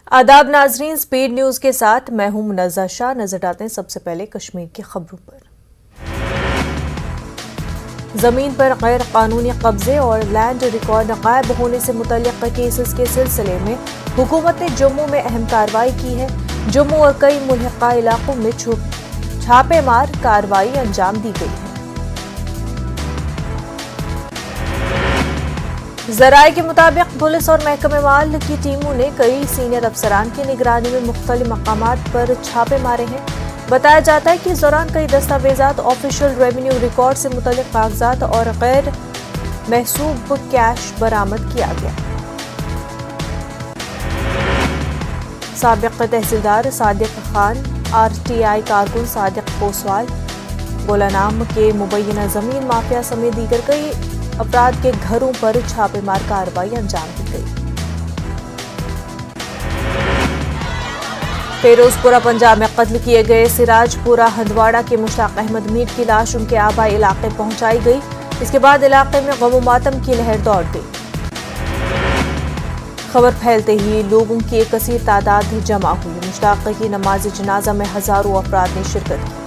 आदाब नाजरीन, speed news के साथ मैं हूं मुनज़्ज़ा शाह। नजर डालते हैं सबसे पहले कश्मीर की खबरों पर। जमीन पर गैर कानूनी कब्जे और लैंड रिकॉर्ड गायब होने से मुतल्लिक केसेस के सिलसिले में हुकूमत ने जम्मू में अहम कार्रवाई की है। जम्मू और कई मुल्हिका इलाकों में छापेमार कार्रवाई अंजाम दी गई है। ज़राए के मुताबिक पुलिस और महकमे माल की टीमों ने कई सीनियर अफसरान की निगरानी में मुख्तलिफ मकामात पर छापे मारे हैं। बताया जाता है कि इस दौरान कई दस्तावेजात, ऑफिशियल रेवेन्यू रिकॉर्ड से मुतल्लिक कागजात और गैर महसूब कैश बरामद किया गया। साबिक तहसीलदार सादिक खान, RTI कारकुन सादिक पोसवाल, गोलानाम के मुबैना जमीन माफिया समेत दीगर कई अफराद के घरों पर छापेमार कार्रवाई अंजाम दी गई। फिरोजपुरा पंजाब में कत्ल किए गए सिराजपुरा हंदवाड़ा के मुश्ताक अहमद मीर की लाश उनके आबाई इलाके पहुंचाई गई। इसके बाद इलाके में गम मातम की लहर दौड़ गई। खबर फैलते ही लोगों की एक कसीर तादाद जमा हुई। मुश्ताक की नमाज जनाजा में हजारों अफराद ने शिरकत की।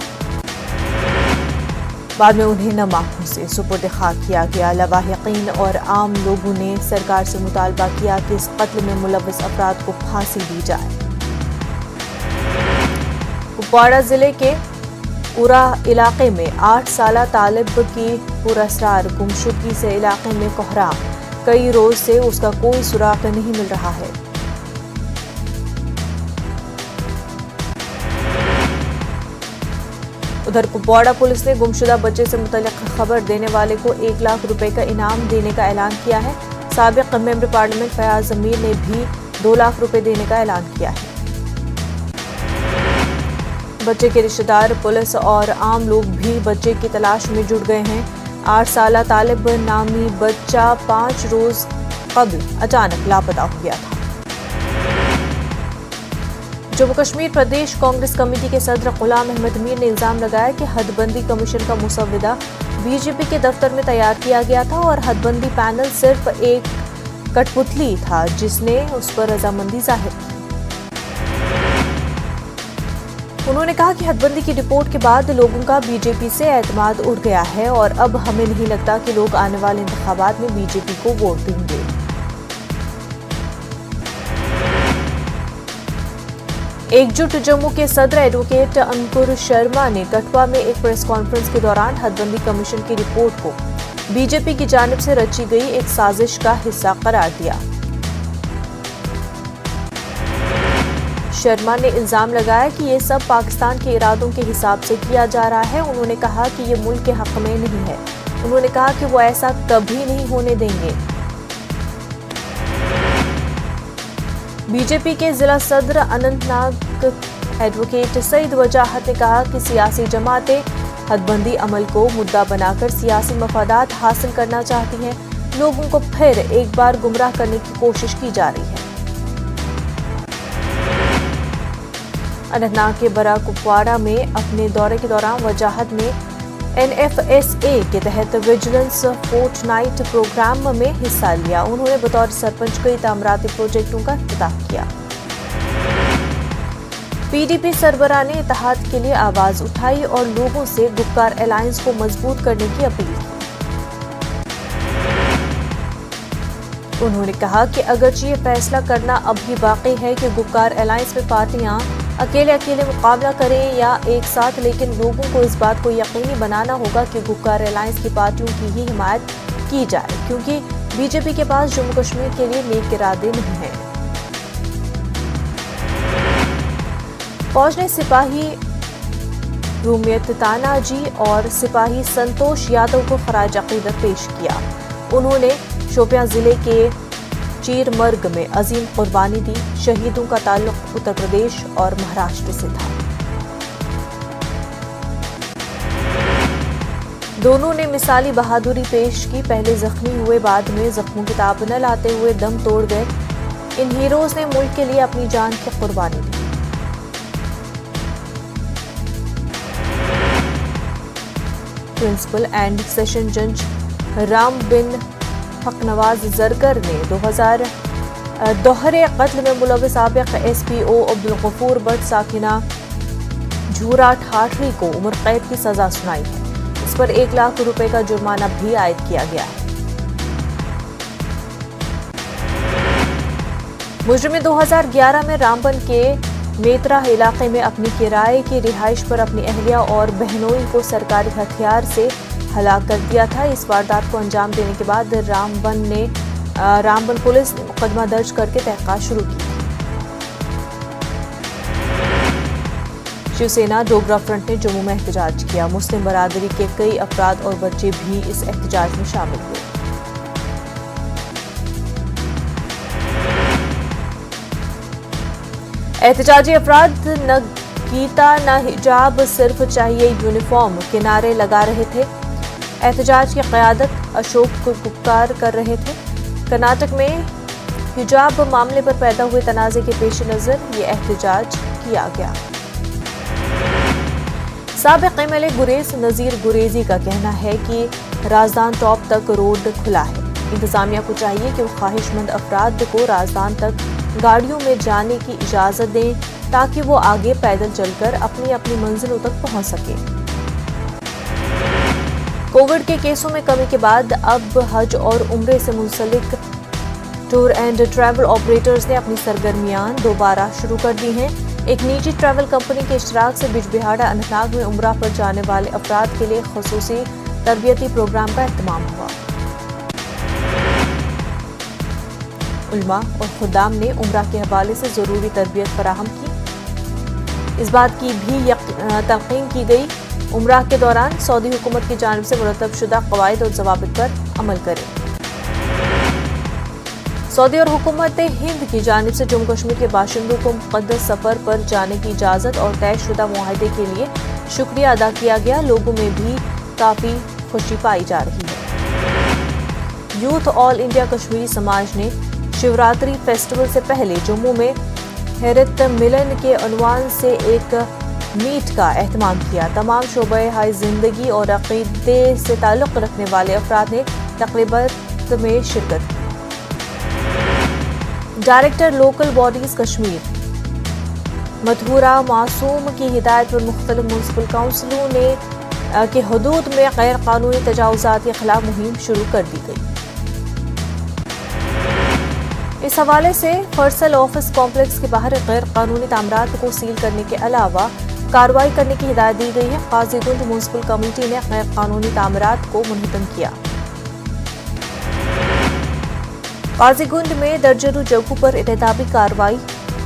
बाद में उन्हें नम आंखों से सुपुर्द खाक किया गया। लवाहिकीन और आम लोगों ने सरकार से मुतालबा किया कि इस कत्ल में मुलव्वस अफराद को फांसी दी जाए। कुपवाड़ा जिले के उरा इलाके में 8 साला तालिब की पुरअसरार गुमशुदगी से इलाके में कोहराम। कई रोज से उसका कोई सुराग नहीं मिल रहा है। उधर कुपवाड़ा पुलिस ने गुमशुदा बच्चे से मुतल्लिक खबर देने वाले को 1 लाख रुपए का इनाम देने का ऐलान किया है। साबिक मेंबर पार्लियामेंट फयाज अमीर ने भी 2 लाख रुपए देने का ऐलान किया है। बच्चे के रिश्तेदार, पुलिस और आम लोग भी बच्चे की तलाश में जुट गए हैं। 8 साला तालिब नामी बच्चा 5 रोज कबल अचानक लापता हो गया था। जम्मू कश्मीर प्रदेश कांग्रेस कमेटी के सदर गुलाम अहमद मीर ने इल्जाम लगाया कि हदबंदी कमीशन का मुसव्वदा बीजेपी के दफ्तर में तैयार किया गया था और हदबंदी पैनल सिर्फ एक कठपुतली था जिसने उस पर रजामंदी जाहिर की। उन्होंने कहा कि हदबंदी की रिपोर्ट के बाद लोगों का बीजेपी से एतमाद उड़ गया है और अब हमें नहीं लगता कि लोग आने वाले इंतखाबात में बीजेपी को वोट देंगे। एकजुट जम्मू के सदर एडवोकेट अंकुर शर्मा ने कठुआ में एक प्रेस कॉन्फ्रेंस के दौरान हदबंदी कमीशन की रिपोर्ट को बीजेपी की जानिब से रची गई एक साजिश का हिस्सा करार दिया। शर्मा ने इल्जाम लगाया कि ये सब पाकिस्तान के इरादों के हिसाब से किया जा रहा है। उन्होंने कहा कि ये मुल्क के हक में नहीं है। उन्होंने कहा कि वो ऐसा कभी नहीं होने देंगे। बीजेपी के जिला सदर अनंतनाग एडवोकेट सईद वजाहत ने कहा कि सियासी जमातें हदबंदी अमल को मुद्दा बनाकर सियासी मफादात हासिल करना चाहती हैं। लोगों को फिर एक बार गुमराह करने की कोशिश की जा रही है। अनंतनाग के बड़ा कुपवाड़ा में अपने दौरे के दौरान वजाहत ने NFSA के तहत विजिलेंस फोर्टनाइट प्रोग्राम में हिस्सा लिया। उन्होंने बतौर सरपंच कई तामीराती प्रोजेक्टों का इफ्तिताह किया। PDP सरबराह ने इत्तेहाद के लिए आवाज उठाई और लोगों से गुपकार अलायंस को मजबूत करने की अपील की। उन्होंने कहा कि अगरचे ये फैसला करना अभी बाकी है कि गुपकार अलायंस में पार्टियां अकेले मुकाबला करें या एक साथ, लेकिन लोगों को इस बात को यकीनी बनाना होगा कि गुपकार अलायंस की पार्टियों की ही हिमायत की जाए, क्योंकि बीजेपी के पास जम्मू कश्मीर के लिए नेक इरादे नहीं हैं। फौज ने सिपाही रूमियत तानाजी और सिपाही संतोष यादव को खराज अकीदत पेश किया। उन्होंने शोपियां जिले के चीरमर्ग में अजीम कुर्बानी दी। शहीदों का ताल्लुक उत्तर प्रदेश और महाराष्ट्र से था। दोनों ने मिसाली बहादुरी पेश की। पहले जख्मी हुए, बाद में जख्मों की ताब न लाते हुए दम तोड़ गए। इन हीरोज ने मुल्क के लिए अपनी जान की कुर्बानी दी। प्रिंसिपल एंड सेशन जज राम बिन हकनवाज जरगर ने दोहरे कत्ल में मुलव्विस साबिक SPO अब्दुल बट साकिना झूरा ठाठरी को उम्र कैद की सजा सुनाई है। इस पर 1 लाख रुपए का जुर्माना भी आयद किया गया है। मुजरिम 2011 में रामबन के मेत्रा इलाके में अपनी किराए की रिहाइश पर अपनी अहलिया और बहनोई को सरकारी हथियार से हलाक कर दिया था। इस वारदात को अंजाम देने के बाद रामबन पुलिस ने मुकदमा दर्ज करके तहकीकात शुरू की। शिवसेना डोगरा फ्रंट ने जम्मू में एहतजाज किया। मुस्लिम बरादरी के कई अफराद और बच्चे भी इस एहतजाज में शामिल हुए। एहतजाजी अफराद न गीता न हिजाब सिर्फ चाहिए यूनिफॉर्म के नारे लगा रहे थे। एहतजाज की क़यादत अशोक गुप्कार कर रहे थे। कर्नाटक में हिजाब मामले पर पैदा हुए तनाज़े के पेश नज़र ये एहतजाज किया गया। साबिक MLA गुरेज नज़ीर गुरेजी का कहना है कि राजदान टॉप तक रोड खुला है। इंतजामिया को चाहिए कि वो ख्वाहिशमंद अफराद को राजदान तक गाड़ियों में जाने की इजाज़त दें ताकि वो आगे पैदल चलकर अपनी अपनी मंजिलों तक पहुंच सके। कोविड के केसों में कमी के बाद अब हज और उम्रे से मुंसलिक टूर एंड ट्रैवल ऑपरेटर्स ने अपनी सरगर्मियां दोबारा शुरू कर दी हैं। एक निजी ट्रैवल कंपनी के इश्तराक से बिजबिहाड़ा अनंतनाग में उम्रा पर जाने वाले अफराद के लिए खुसूसी तरबियती प्रोग्राम का एहतमाम हुआ। उलमा और खुदाम ने उम्रा के हवाले से ज़रूरी तरबियत फराहम की। इस बात की भी तलक़ीन की गई उम्रा के दौरान सऊदी हुकूमत की जानिब से मुरतब शुदा क़वाइद और ज़वाबित पर अमल करें। सऊदी और हुकूमत हिंद की जानिब से जम्मू कश्मीर के बाशिंदों को मुक़द्दस सफ़र पर जाने की इजाज़त और तयशुदा मुआहदे के लिए शुक्रिया अदा किया गया। लोगों में भी काफ़ी खुशी पाई जा रही है। यूथ ऑल इंडिया कश्मीरी समाज ने शिवरात्रि फेस्टिवल से पहले जम्मू में हैरत मिलन के अनवान से एक मीट का एहतमाम किया। तमाम शोबे हाई जिंदगी और अक़ीदे से ताल्लुक़ रखने वाले अफराद ने तक़रीबत में शिरकत की। Director local bodies Kashmir Mathura मासूम की हिदायत पर मुख्तलिफ म्यूनसिपल काउंसिलों ने के हदूद में गैर कानूनी तजावुज़ात के खिलाफ मुहिम शुरू कर दी गई। इस हवाले से फर्सल ऑफिस कॉम्प्लेक्स के बाहर गैर कानूनी तामीरात को सील करने के अलावा कार्रवाई करने की हिदायत दी गई है। काजीगुंज म्यूनसिपल कमेटी ने गैर कानूनी तामीरात को मुनहदम किया। काजीगुंज में दर्जनों जगहों पर एहतियाती कार्रवाई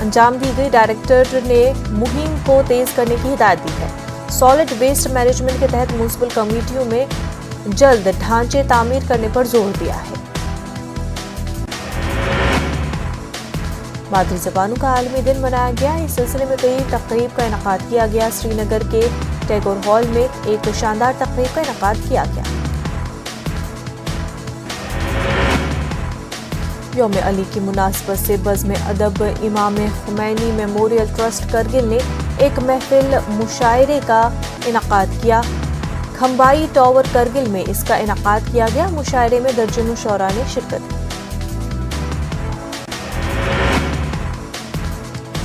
अंजाम दी गई। डायरेक्टर ने मुहिम को तेज करने की हिदायत दी है। सॉलिड वेस्ट मैनेजमेंट के तहत म्यूनसिपल कमेटियों में जल्द ढांचे तामीर करने पर जोर दिया है। मादरी ज़बानों का आलमी दिन मनाया गया। इस सिलसिले में कई तक़रीब का इनेकाद किया गया। श्रीनगर के टैगोर हॉल में एक शानदार तक़रीब का इनेकाद किया गया। यौम अली की मुनासबत से बज़्म अदब इमाम खुमैनी मेमोरियल ट्रस्ट करगिल ने एक महफिल मुशायरे का इनेकाद किया। खंबाई टावर करगिल में इसका इनेकाद किया गया। मुशायरे में दर्जनों शोरा ने शिरकत की।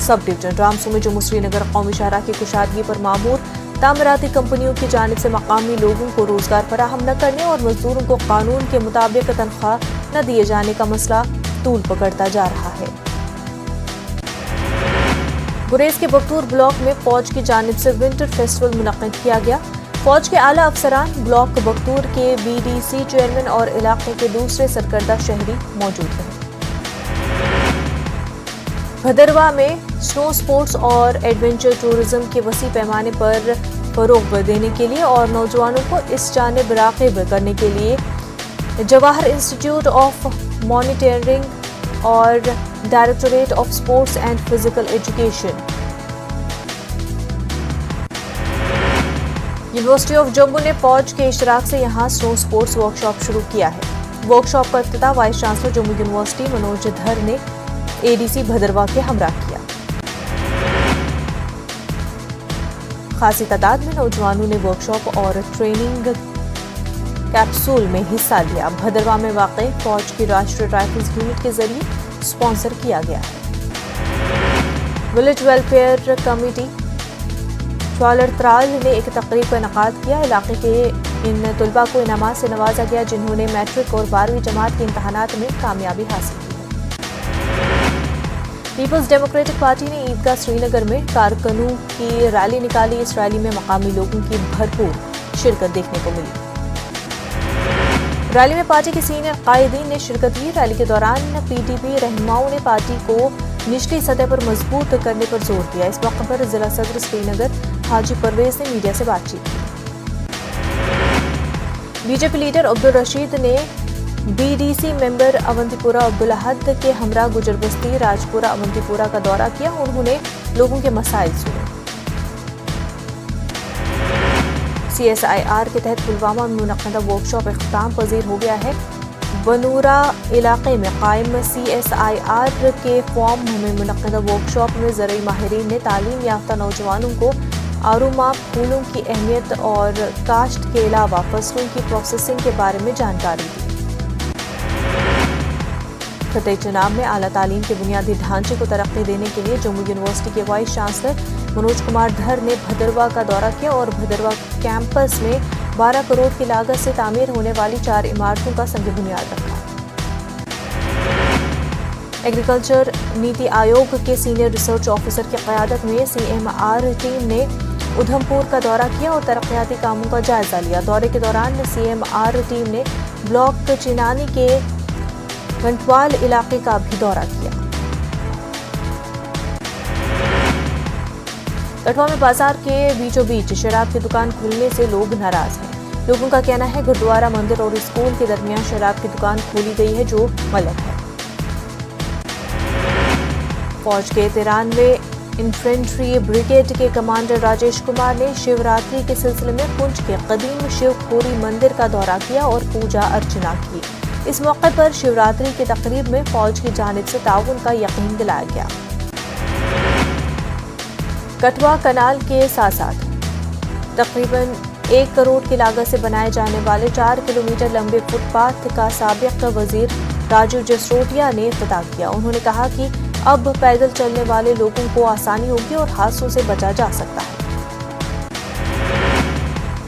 सब डिवीजन रामसू में जम्मू श्रीनगर कौमी शाहराह की कुशादगी पर मामूर तामीराती कंपनियों की जानिब से मकामी लोगों को रोजगार फराहम न करने और मजदूरों को कानून के मुताबिक तनख्वाह न दिए जाने का मसला तूल पकड़ता जा रहा है। गुरेज के बख्तूर ब्लॉक में फौज की जानिब से विंटर फेस्टिवल मुनक्किद किया गया। फौज के आला अफसरान, ब्लॉक बख्तूर के BDC चेयरमैन और इलाके के दूसरे सरकर्दा शहरी मौजूद रहे। भदरवा में स्नो स्पोर्ट्स और एडवेंचर टूरिज्म के वसी पैमाने पर फरोग देने के लिए और नौजवानों को इस जानिब राग़िब करने के लिए जवाहर इंस्टीट्यूट ऑफ मॉनिटरिंग और directorate of sports and physical education, university of Jammu ने फौज के इश्तराक से यहां स्नो स्पोर्ट्स वर्कशॉप शुरू किया है। वर्कशॉप का इफ्तिताह vice chancellor Jammu university Manoj Dhar ने ADC भदरवा के हमरा किया। खासी तादाद में नौजवानों ने वर्कशॉप और ट्रेनिंग कैप्सूल में हिस्सा लिया। भदरवा में वाक़ई फौज की राष्ट्रीय राइफल्स यूनिट के जरिए स्पॉन्सर किया गया है। विलेज वेलफेयर कमेटी त्राल ने एक तकरीब का इनेकाद किया। इलाके के इन तलबा को इनामात से नवाजा गया जिन्होंने मैट्रिक और 12वीं जमात के इम्तहानात में कामयाबी हासिल की है। पीपल्स डेमोक्रेटिक पार्टी ने ईदगाह श्रीनगर में कारकुनों की रैली निकाली। इस रैली में मकामी लोगों की भरपूर शिरकत देखने को मिली। रैली में पार्टी के सीनियर कायदीन ने शिरकत की। रैली के दौरान पीडीपी रहनुमाओं ने पार्टी को निचली सतह पर मजबूत करने पर जोर दिया। इस मौके पर जिला सदर श्रीनगर हाजी परवेज ने मीडिया से बातचीत की। बीजेपी लीडर अब्दुल रशीद ने बीडीसी मेंबर अवंतीपुरा अब्दुल अहद के हमरा गुजर बस्ती राजपुरा अवंतीपुरा का दौरा किया। उन्होंने लोगों के मसाइल सुने। CSIR के तहत पुलवामा में मुनक्किदा वर्कशॉप इख्तिताम पजीर हो गया है। बनूरा इलाके में कायम CSIR के फॉर्म में मुनक्किदा वर्कशॉप में ज़रई माहिरीन ने तालीम याफ्ता नौजवानों को आरूमा फूलों की अहमियत और काश्त के अलावा फसलों की प्रोसेसिंग के बारे में जानकारी दी। खत्ते चनाब में आला तालीम के बुनियादी ढांचे को तरक्की देने के लिए जम्मू यूनिवर्सिटी के वाइस चांसलर मनोज कुमार धर ने भदरवा का दौरा किया और भदरवा कैंपस में 12 करोड़ की लागत से तामीर होने वाली 4 इमारतों का संग बुनियाद रखा। एग्रीकल्चर नीति आयोग के सीनियर रिसर्च ऑफिसर की क़यादत में CMR टीम ने उधमपुर का दौरा किया और तरक्याती कामों का जायजा लिया। दौरे के दौरान CMR टीम ने ब्लॉक चिनानी के घंटवाल इलाके का भी दौरा किया। कठुआ में बाजार के बीचों बीच शराब की दुकान खुलने से लोग नाराज हैं। लोगों का कहना है गुरुद्वारा मंदिर और स्कूल के दरमियान शराब की दुकान खोली गई है जो गलत है। फौज के 93 इन्फेंट्री ब्रिगेड के कमांडर राजेश कुमार ने शिवरात्रि के सिलसिले में पुंछ के कदीम शिवखोरी मंदिर का दौरा किया और पूजा अर्चना की। इस मौके पर शिवरात्रि की तकरीब में फौज की जानिब से ताउन का यकीन दिलाया गया। कठुआ कनाल के साथ साथ तकरीबन 1 करोड़ की लागत से बनाए जाने वाले 4 किलोमीटर लंबे फुटपाथ का साबिक वजीर राजू जसरोटिया ने इफ्तिताह किया। उन्होंने कहा कि अब पैदल चलने वाले लोगों को आसानी होगी और हादसों से बचा जा सकता है।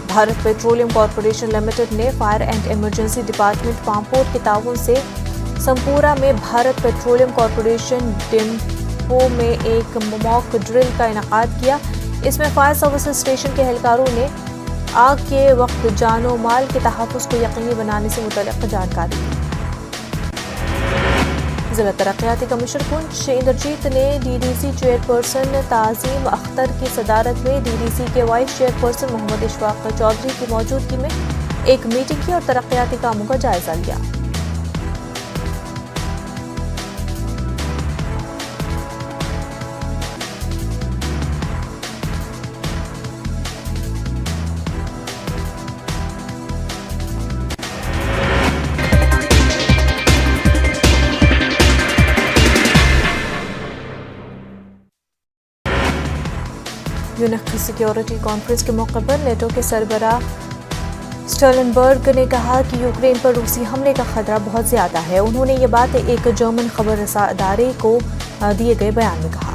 भारत पेट्रोलियम कॉर्पोरेशन लिमिटेड ने fire and emergency department Pampore के ताउन से संपूरा में भारत पेट्रोलियम कॉर्पोरेशन डिपो में एक मॉक ड्रिल का इनेकाद किया। इसमें फायर सर्विसेज स्टेशन के एहलकारों ने आग के वक्त जानो माल के तहफ़्फ़ुज़ को यकीनी बनाने से मुतल्लिक़ जानकारी दी। जिला तरक्याती कमिश्नर पुंछ इंद्रजीत ने DDC चेयरपर्सन ताज़ीम अख्तर की सदारत में DDC के वाइस चेयरपर्सन मोहम्मद इशफाक चौधरी की मौजूदगी में एक मीटिंग की और तरक्याती कामों का जायजा लिया। यूनिक सिक्योरिटी कॉन्फ्रेंस के मौके पर नेटो के सरबराह स्टोलनबर्ग ने कहा कि यूक्रेन पर रूसी हमले का खतरा बहुत ज्यादा है। उन्होंने ये बात एक जर्मन खबर रसा इदारे को दिए गए बयान में कहा।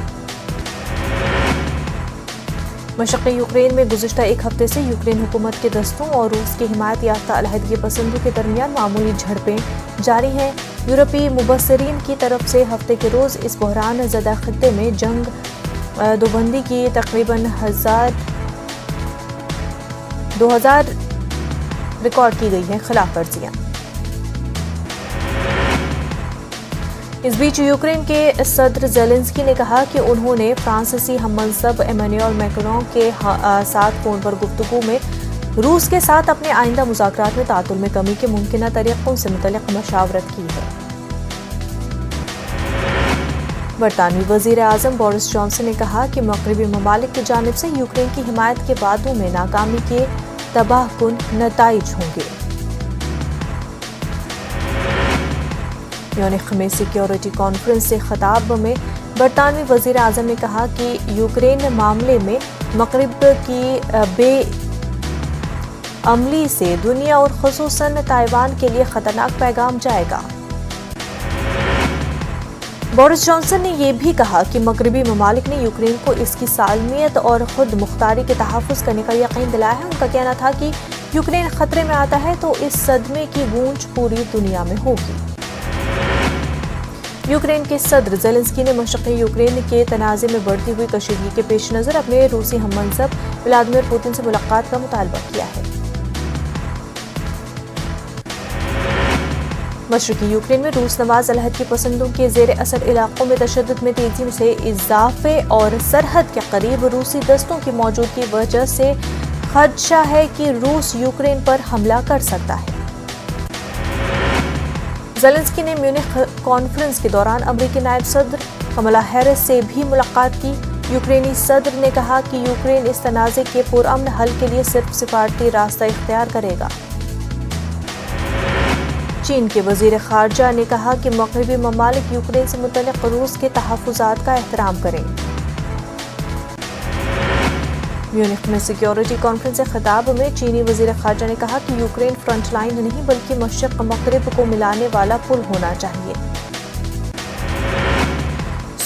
मशरक़ी यूक्रेन में गुज़िश्ता एक हफ्ते से यूक्रेन हुकूमत के दस्तों और रूस की हिमायत याफ्ता अलहदगी पसंदों के दरमियान मामूली झड़पें जारी हैं। यूरोपीय मुबस्सिरीन की तरफ से हफ्ते के रोज़ इस बहरान ज़दा खित्ते में जंग दोबंदी की तकरीबन 2000 रिकॉर्ड की गई है खिलाफ वर्जियां। इस बीच यूक्रेन के सदर ज़ेलेंस्की ने कहा कि उन्होंने फ्रांसीसी हममनसब इमैनुएल मैक्रों के साथ फोन पर गुफ्तगू में रूस के साथ अपने आइंदा मुज़ाकरात में तातुल में कमी के मुमकिन तरीक़ों से मुतल्लिक़ मशावरत की है। बरतानवी वज़ीर आज़म बोरिस जॉनसन ने कहा कि मग़रिबी ममालिक की जानिब से यूक्रेन की हिमायत के वादों में नाकामी के तबाहकुन नताइज होंगे। यूनिक में सिक्योरिटी कॉन्फ्रेंस से खिताब में बरतानवी वज़ीर आज़म ने कहा कि यूक्रेन मामले में मग़रिब की बेअमली से दुनिया और ख़ुसूसन ताइवान के लिए ख़तरनाक पैगाम जाएगा। بورس جانسن نے یہ بھی کہا کہ مغربی ممالک نے یوکرین کو اس کی سالمیت اور خود مختاری کے تحفظ کرنے کا یقین دلایا ہے۔ ان کا کہنا تھا کہ یوکرین خطرے میں آتا ہے تو اس صدمے کی گونج پوری دنیا میں ہوگی۔ یوکرین کے صدر زیلنسکی نے مشرقی یوکرین کے تنازع میں بڑھتی ہوئی کشیدگی کے پیش نظر اپنے روسی ہم منصب ولادیمیر پوتن سے ملاقات کا مطالبہ کیا ہے۔ مشرقی یوکرین میں روس نواز علیحدگی پسندوں کے زیر اثر علاقوں میں تشدد میں تیزی سے اضافے اور سرحد کے قریب روسی دستوں کی موجودگی کی وجہ سے خدشہ ہے کہ روس یوکرین پر حملہ کر سکتا ہے۔ زیلنسکی نے میونخ کانفرنس کے دوران امریکی نائب صدر کملا ہیرس سے بھی ملاقات کی۔ یوکرینی صدر نے کہا کہ یوکرین اس تنازع کے پرامن حل کے لیے صرف سفارتی راستہ اختیار کرے گا۔ چین کے وزیر خارجہ نے کہا کہ مغربی ممالک یوکرین سے متعلق روس کے تحفظات کا احترام کریں۔ میونخ میں سیکیورٹی کانفرنس سے خطاب میں چینی وزیر خارجہ نے کہا کہ یوکرین فرنٹ لائن نہیں بلکہ مشرق مغرب کو ملانے والا پل ہونا چاہیے۔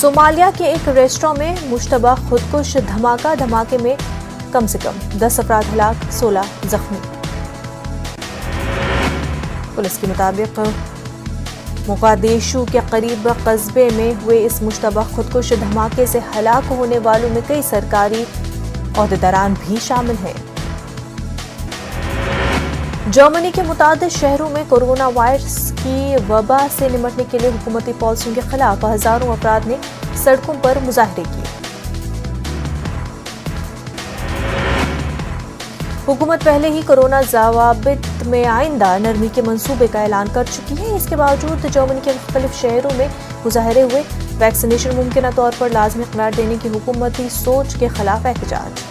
صومالیہ کے ایک ریسٹوراں میں مشتبہ خودکش دھماکے میں کم سے کم 10 افراد ہلاک، 16 زخمی۔ پولیس کے مطابق مقادیشو کے قریب قصبے میں ہوئے اس مشتبہ خودکش دھماکے سے ہلاک ہونے والوں میں کئی سرکاری عہدیداران بھی شامل ہیں۔ جرمنی کے متعدد شہروں میں کورونا وائرس کی وبا سے نمٹنے کے لیے حکومتی پالیسیوں کے خلاف ہزاروں افراد نے سڑکوں پر مظاہرے کیے۔ حکومت پہلے ہی کورونا ضوابط میں آئندہ نرمی کے منصوبے کا اعلان کر چکی ہے۔ اس کے باوجود جرمنی کے مختلف شہروں میں مظاہرے ہوئے۔ ویکسینیشن ممکنہ طور پر لازمی قرار دینے کی حکومتی سوچ کے خلاف احتجاج۔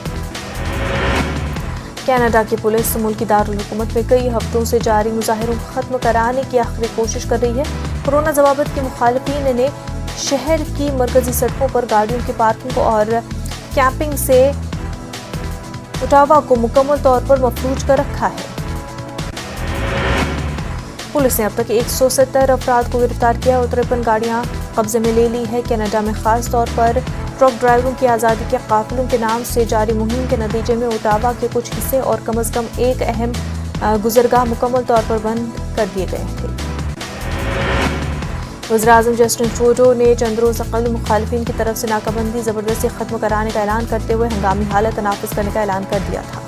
کینیڈا کی پولیس ملکی دارالحکومت میں کئی ہفتوں سے جاری مظاہروں کو ختم کرانے کی آخری کوشش کر رہی ہے۔ کورونا ضوابط کے مخالفین نے شہر کی مرکزی سڑکوں پر گاڑیوں کی پارکنگ اور کیمپنگ سے اٹاوا کو مکمل طور پر مفلوج کر رکھا ہے۔ پولیس نے اب تک 170 افراد کو گرفتار کیا اور 53 گاڑیاں قبضے میں لے لی ہے۔ کینیڈا میں خاص طور پر ٹرک ڈرائیوروں کی آزادی کے قافلوں کے نام سے جاری مہم کے نتیجے میں اٹاوا کے کچھ حصے اور کم از کم ایک اہم گزرگاہ مکمل طور پر بند کر دیے گئے تھے۔ وزیراعظم جسٹن ٹروڈو نے چند روز قبل مخالفین کی طرف سے ناکہ بندی زبردستی ختم کرانے کا اعلان کرتے ہوئے ہنگامی حالت نافذ کرنے کا اعلان کر دیا تھا۔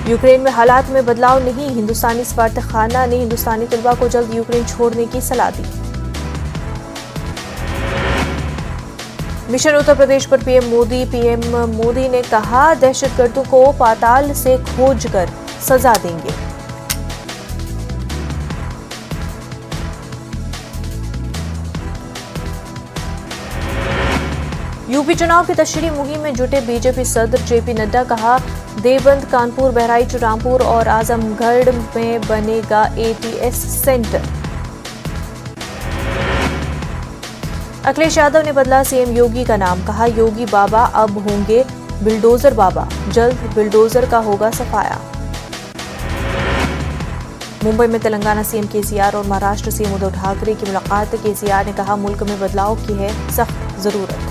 یوکرین میں حالات میں بدلاؤ نہیں، ہندوستانی سفارت خانہ نے ہندوستانی طلباء کو جلد یوکرین چھوڑنے کی صلاح دی۔ مشن اتر پردیش پر پی ایم مودی نے کہا دہشت گردوں کو پاتال سے کھوج کر سزا دیں گے۔ یوپی چناؤ کی تشہیری مہم میں جٹے بی جے پی صدر جے پی نڈا، کہا دیوبند، کانپور، بہرائچ، رامپور اور اعظم گڑھ میں بنے گا A T S centre. Akhilesh Yadav نے بدلا سی ایم یوگی کا نام، کہا یوگی بابا اب ہوں گے بلڈوزر بابا، جلد بلڈوزر کا ہوگا صفایا۔ ممبئی میں تلنگانہ سی ایم کے سی آر اور مہاراشٹر سی ایم ادھو ٹھاکرے کی ملاقات۔ کے سی آر نے کہا ملک میں بدلاؤ کی ہے سخت ضرورت۔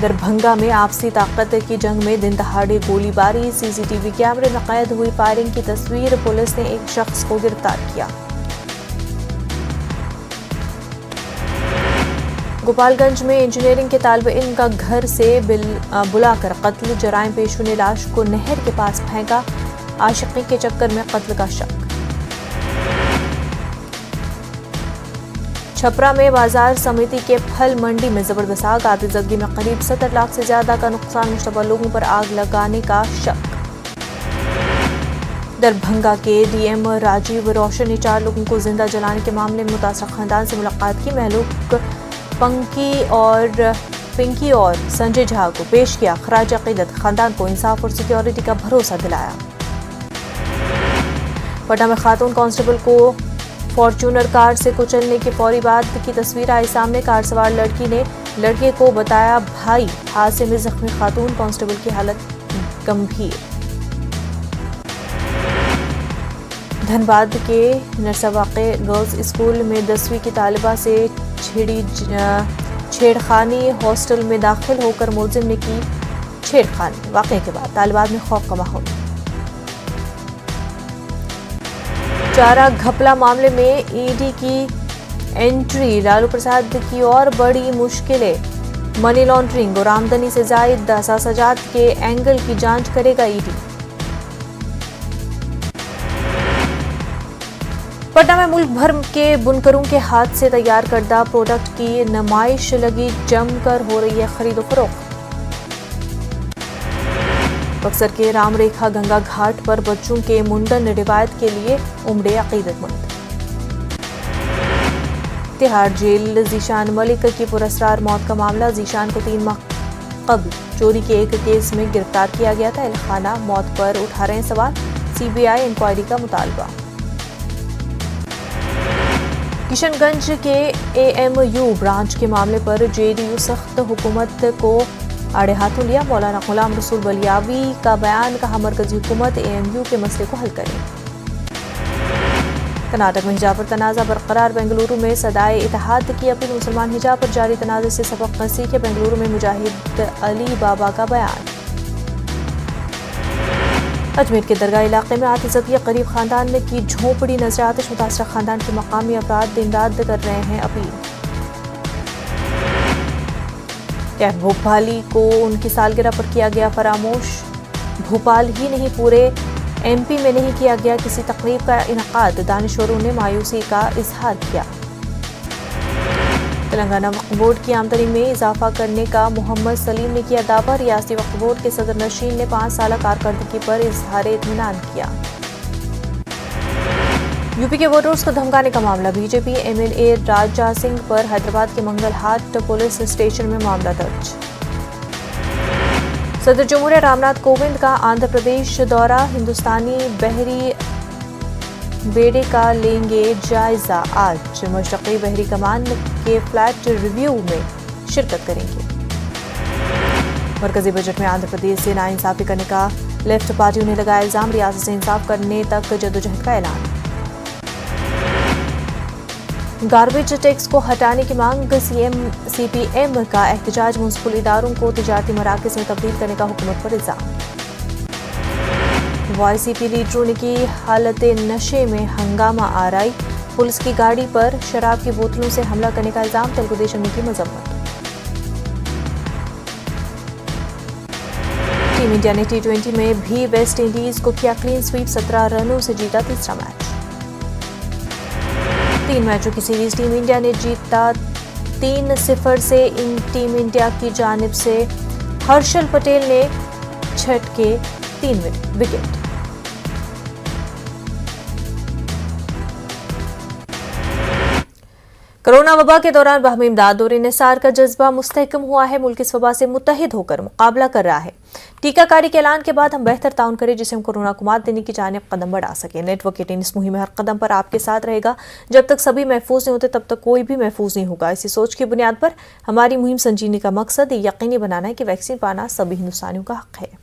دربھنگا میں آپسی طاقت کی جنگ میں دن دہاڑے گولی باری، سی سی ٹی وی کیمرے میں قید ہوئی فائرنگ کی تصویر، پولیس نے ایک شخص کو گرفتار کیا۔ گوپال گنج میں انجینئرنگ کے طالب علم کا گھر سے بلا کر قتل، جرائم پیشوں نے لاش کو نہر کے پاس پھینکا، عاشقی کے چکر میں قتل کا شک۔ چھپرا میں بازار سمیتی کے پھل منڈی میں زبردست آگ، آتشزدگی میں قریب 70 لاکھ سے زیادہ کا نقصان، مشتبہ لوگوں پر آگ لگانے کا شک۔ دربھنگا کے ڈی ایم راجیو روشن نے 4 لوگوں کو زندہ جلانے کے معاملے میں متاثرہ خاندان سے ملاقات کی، مہلوک پنکی اور سنجے جھا کو پیش کیا، خراج عقیدت، خاندان کو انصاف اور سیکیورٹی کا بھروسہ دلایا۔ پٹنہ میں خاتون کانسٹیبل کو فارچونر کار سے کچلنے کے فوری بعد کی تصویر آئی سامنے، کار سوار لڑکی نے لڑکے کو بتایا بھائی، حادثے میں زخمی خاتون کانسٹیبل کی حالت گمبھیر۔ دھنباد کے نرساواقع گرلز اسکول میں 10ویں کی طالبہ سے چھڑی چھیڑخانی، ہاسٹل میں داخل ہو کر ملزم نے کی چھیڑخانی، واقعے کے بعد طالبات میں خوف کا ماحول۔ چارہ گھپلا معاملے میں ای ڈی کی انٹری، لالو پرساد کی اور بڑی مشکلیں، منی لانڈرنگ اور آمدنی سے زائد اثاثات کے اینگل کی جانچ کرے گا ای ڈی۔ پٹنہ میں ملک بھر کے بنکروں کے ہاتھ سے تیار کردہ پروڈکٹ کی نمائش لگی، جم کر ہو رہی ہے خرید و فروخت۔ بکسر کے رام ریکھا گنگا گھاٹ پر بچوں کے منڈن روایت کے لیے امڑے عقیدت مند۔ تہاڑ جیل ذیشان ملک کی پراسرار موت کا معاملہ، ذیشان کو 3 ماہ قبل چوری کے ایک کیس میں گرفتار کیا گیا تھا، اہل خانہ موت پر اٹھا رہے ہیں سوال، سی بی آئی انکوائری کا مطالبہ۔ کشن گنج کے اے ایم یو برانچ کے معاملے پر جے ڈی یو سخت، حکومت کو آڑے ہاتھوں لیا، مولانا غلام رسول بلیاوی کا بیان، کہا مرکزی حکومت اے ایم یو کے مسئلے کو حل کرے۔ کرناٹک میں حجاب پر تنازع برقرار، بنگلورو میں صدائے اتحاد کی اپیل، مسلمان حجاب پر جاری تنازع سے سبق سیکھے، بنگلورو میں مجاہد علی بابا کا بیان۔ اجمیر کے درگاہ علاقے میں آتش قریب خاندان کی جھونپڑی نظر آتش، متاثرہ خاندان کے مقامی افراد دن رات کر رہے ہیں اپیل۔ کیف بھوپالی کو ان کی سالگرہ پر کیا گیا فراموش، بھوپال ہی نہیں پورے ایم پی میں نہیں کیا گیا کسی تقریب کا انعقاد، دانشوروں نے مایوسی کا اظہار کیا۔ تلنگانہ وقف بورڈ کی آمدنی میں اضافہ کرنے کا محمد سلیم نے کیا دعویٰ، ریاستی وقف بورڈ کے صدر نشین نے 5 سالہ کارکردگی پر اظہار اطمینان کیا۔ یو پی کے ووٹرز کو دھمکانے کا معاملہ، B J P M L A Raja Singh پر حیدرآباد کے منگل ہاٹ پولیس اسٹیشن میں معاملہ درج۔ صدر جمہوریہ رام ناتھ کووند کا آندھرا پردیش دورہ، ہندوستانی بحری بیڑے کا لیں گے جائزہ، آج مشرقی بحری کمان کے فلائٹ ریویو میں شرکت کریں گے۔ مرکزی بجٹ میں آندھرا پردیش سے ناانصافی کرنے کا لیفٹ پارٹیوں نے لگایا الزام، ریاست سے انصاف کرنے تک جدوجہد کا اعلان۔ گاربیج ٹیکس کو ہٹانے کی مانگ، سی پی ایم کا احتجاج، میونسپل اداروں کو تجارتی مراکز میں تبدیل کرنے کا حکومت پر الزام۔ وائی سی پی لیڈروں نے کی حالت نشے میں ہنگامہ آرائی، پولیس کی گاڑی پر شراب کی بوتلوں سے حملہ کرنے کا الزام، تلگو دیشم نے کی مذمت۔ ٹیم انڈیا نے T20 میں بھی ویسٹ انڈیز کو کیا کلین سویپ، 17 رنوں سے جیتا تیسرا میچ۔ 3 میچوں کی سیریز ٹیم انڈیا نے جیتا 3-0 سے، ٹیم انڈیا کی جانب سے ہرشل پٹیل نے چھٹکے 3 وکٹ۔ کرونا وبا کے دوران باہمی امداد اور انحصار کا جذبہ مستحکم ہوا ہے، ملک اس وبا سے متحد ہو کر مقابلہ کر رہا ہے۔ ٹیکہ کاری کے اعلان کے بعد ہم بہتر تعاون کریں جسے ہم کورونا کو مات دینے کی جانب قدم بڑھا سکیں۔ نیٹ ورک 18 اس مہم میں ہر قدم پر آپ کے ساتھ رہے گا، جب تک سبھی محفوظ نہیں ہوتے تب تک کوئی بھی محفوظ نہیں ہوگا۔ اسی سوچ کی بنیاد پر ہماری مہم سنجیدگی کا مقصد یہ یقینی بنانا ہے کہ ویکسین پانا سبھی ہندوستانیوں کا حق ہے۔